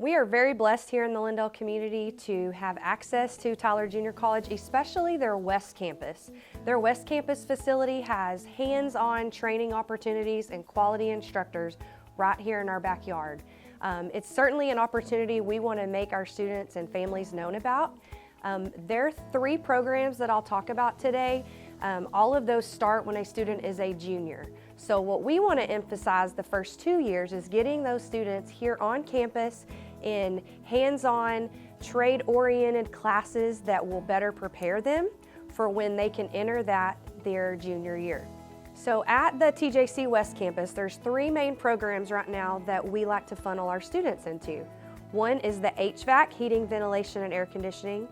We are very blessed here in the Lindale community to have access to Tyler Junior College, especially their West Campus. Their West Campus facility has hands-on training opportunities and quality instructors right here in our backyard. It's certainly an opportunity we want to make our students and families known about. There are 3 programs that I'll talk about today. All of those start when a student is a junior. So what we want to emphasize the first 2 years is getting those students here on campus in hands-on, trade-oriented classes that will better prepare them for when they can enter their junior year. So at the TJC West Campus, there's 3 main programs right now that we like to funnel our students into. One is the HVAC, heating, ventilation, and air conditioning.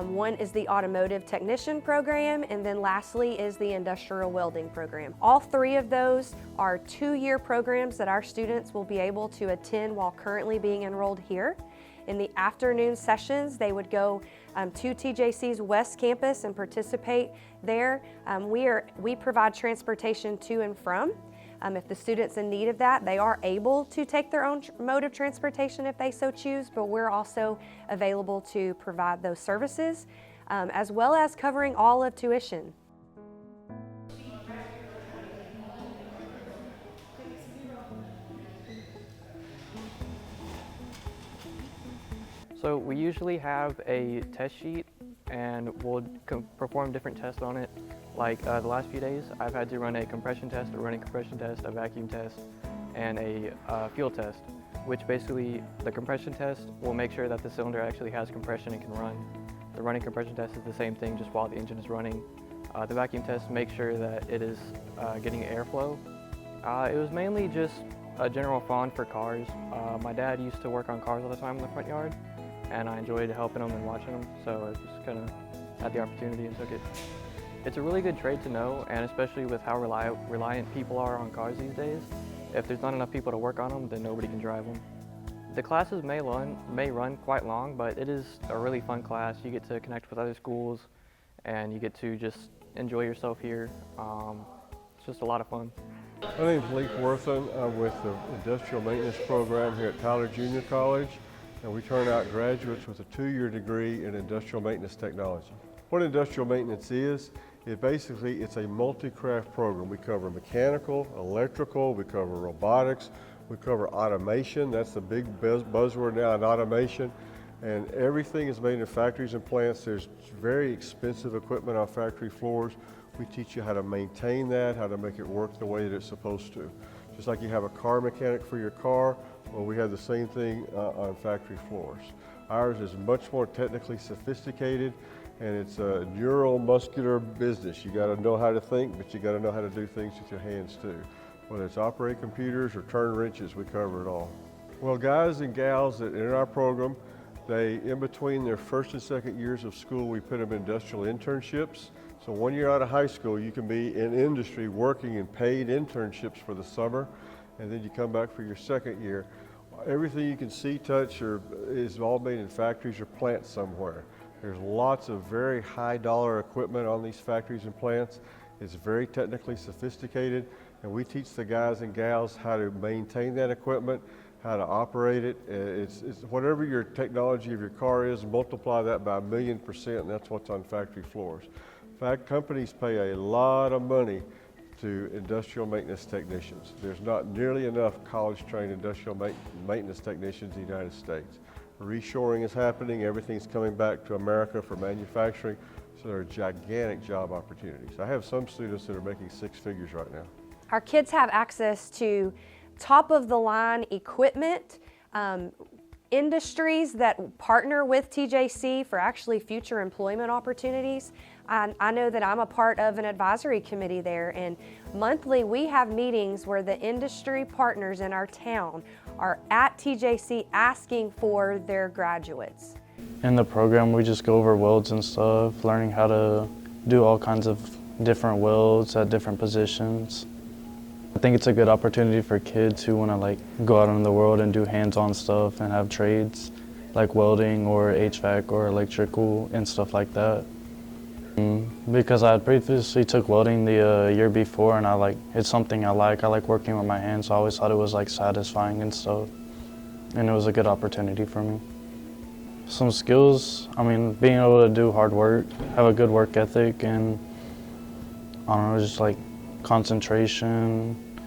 One is the automotive technician program, and then lastly is the industrial welding program. All 3 of those are 2-year programs that our students will be able to attend while currently being enrolled here. In the afternoon sessions, they would go to TJC's West Campus and participate there. We provide transportation to and from. If the student's in need of that, they are able to take their own mode of transportation if they so choose, but we're also available to provide those services, as well as covering all of tuition. So we usually have a test sheet and we'll perform different tests on it. Like the last few days, I've had to run a compression test, a vacuum test, and a fuel test, which basically the compression test will make sure that the cylinder actually has compression and can run. The running compression test is the same thing, just while the engine is running. The vacuum test makes sure that it is getting airflow. It was mainly just a general fond for cars. My dad used to work on cars all the time in the front yard, and I enjoyed helping him and watching them, so I just kind of had the opportunity and took it. It's a really good trade to know, and especially with how reliant people are on cars these days. If there's not enough people to work on them, then nobody can drive them. The classes may run quite long, but it is a really fun class. You get to connect with other schools, and you get to just enjoy yourself here. It's just a lot of fun. My name is Lee Worthen. I'm with the Industrial Maintenance Program here at Tyler Junior College, and we turn out graduates with a 2-year degree in Industrial Maintenance Technology. What industrial maintenance is, it's a multi-craft program. We cover mechanical, electrical, we cover robotics, we cover automation. That's the big buzzword now in automation. And everything is made in factories and plants. There's very expensive equipment on factory floors. We teach you how to maintain that, how to make it work the way that it's supposed to. Just like you have a car mechanic for your car, well, we have the same thing on factory floors. Ours is much more technically sophisticated, and it's a neuromuscular business. You gotta know how to think, but you gotta know how to do things with your hands too. Whether it's operate computers or turn wrenches, we cover it all. Well, guys and gals that in our program, in between their first and second years of school, we put them in industrial internships. So 1 year out of high school, you can be in industry working in paid internships for the summer, and then you come back for your second year. Everything you can see, touch, is all made in factories or plants somewhere. There's lots of very high dollar equipment on these factories and plants. It's very technically sophisticated, and we teach the guys and gals how to maintain that equipment, how to operate it. It's whatever your technology of your car is, multiply that by 1,000,000%, and that's what's on factory floors. In fact, companies pay a lot of money to industrial maintenance technicians. There's not nearly enough college-trained industrial maintenance technicians in the United States. Reshoring is happening, everything's coming back to America for manufacturing, so there are gigantic job opportunities. I have some students that are making 6 figures right now. Our kids have access to top-of-the-line equipment, industries that partner with TJC for actually future employment opportunities. I know that I'm a part of an advisory committee there, and monthly we have meetings where the industry partners in our town are at TJC asking for their graduates. In the program, we just go over welds and stuff, learning how to do all kinds of different welds at different positions. I think it's a good opportunity for kids who want to go out in the world and do hands-on stuff and have trades like welding or HVAC or electrical and stuff like that. Because I previously took welding the year before, and I like, it's something I like. I like working with my hands, so I always thought it was like satisfying and stuff. and it was a good opportunity for me. Some skills, I mean, being able to do hard work, have a good work ethic, and I don't know, just like concentration.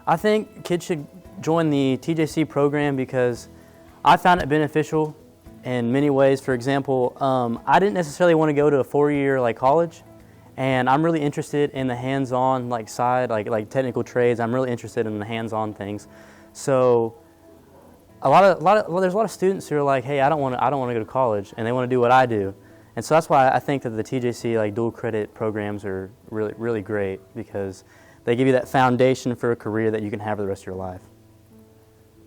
I think kids should join the TJC program because I found it beneficial in many ways. For example, I didn't necessarily want to go to a 4-year like college, and I'm really interested in the hands-on like side, like technical trades. I'm really interested in the hands-on things. So there's a lot of students who are like, hey, I don't want to go to college, and they want to do what I do. And so that's why I think that the TJC like dual credit programs are really, really great, because they give you that foundation for a career that you can have for the rest of your life.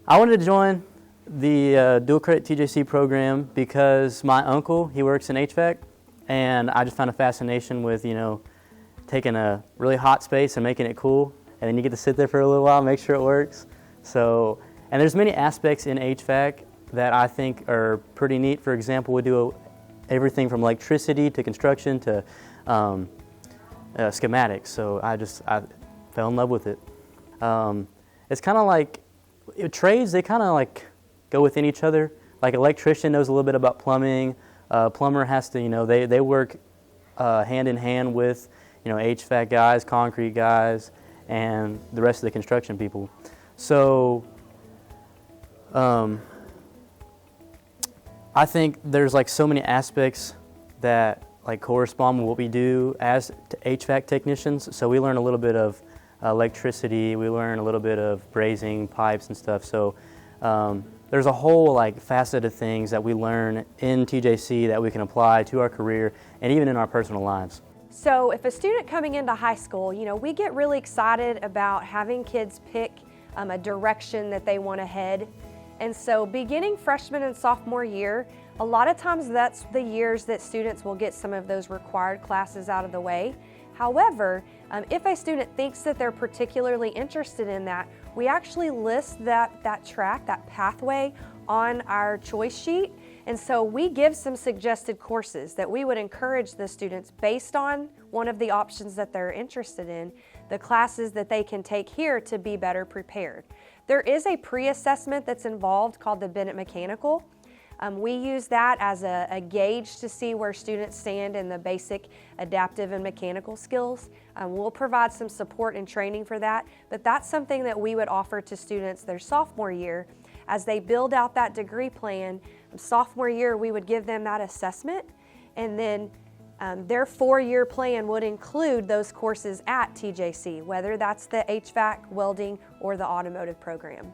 I wanted to join the dual credit TJC program because my uncle, he works in HVAC, and I just found a fascination with, taking a really hot space and making it cool, and then you get to sit there for a little while, make sure it works. So, and there's many aspects in HVAC that I think are pretty neat. For example, we do everything from electricity to construction to schematics. So I fell in love with it. It's kind of like trades, they kind of like go within each other. Like electrician knows a little bit about plumbing. Plumber has to, they work hand in hand with, HVAC guys, concrete guys, and the rest of the construction people. So I think there's like so many aspects that like correspond with what we do as HVAC technicians. So we learn a little bit of electricity, we learn a little bit of brazing pipes and stuff. So there's a whole like facet of things that we learn in TJC that we can apply to our career and even in our personal lives. So if a student coming into high school, we get really excited about having kids pick a direction that they want to head. And so beginning freshman and sophomore year, a lot of times that's the years that students will get some of those required classes out of the way. However, if a student thinks that they're particularly interested in that, we actually list that track, that pathway on our choice sheet. And so we give some suggested courses that we would encourage the students based on one of the options that they're interested in, the classes that they can take here to be better prepared. There is a pre-assessment that's involved called the Bennett Mechanical. We use that as a gauge to see where students stand in the basic adaptive and mechanical skills. We'll provide some support and training for that, but that's something that we would offer to students their sophomore year. As they build out that degree plan, sophomore year we would give them that assessment, and then their 4-year plan would include those courses at TJC, whether that's the HVAC, welding, or the automotive program.